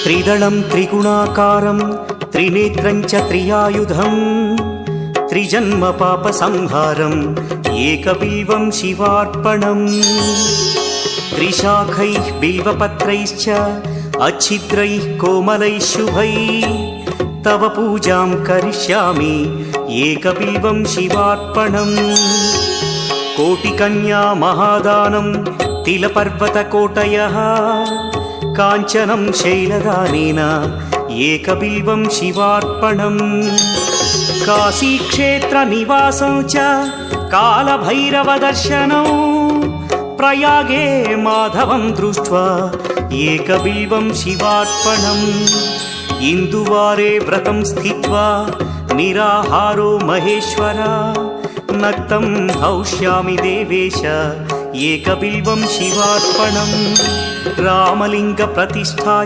त्रिदलं त्रिगुणाकारं त्रिनेत्रं च त्रियायुधं त्रिजन्म पापसंहारम् एकबिल्वं शिवार्पणम् त्रिशाखैः बिल्वपत्रैश्च अच्छिद्रैः कोमलैः शुभैः तव पूजां करिष्यामि एकबिल्वं शिवार्पणम् कोटिकन्या महादानं तिलपर्वतकोटयः काञ्चनं शैलदानेन एकबिल्वं शिवार्पणम् काशीक्षेत्रनिवासं च कालभैरवदर्शनौ प्रयागे माधवं दृष्ट्वा एकबिल्वं शिवार्पणम् इन्दुवारे व्रतं स्थित्वा निराहारो महेश्वर नक्तं हौष्यामि देवेश एकबिल्वं शिवार्पणम् रामलिङ्गप्रतिष्ठा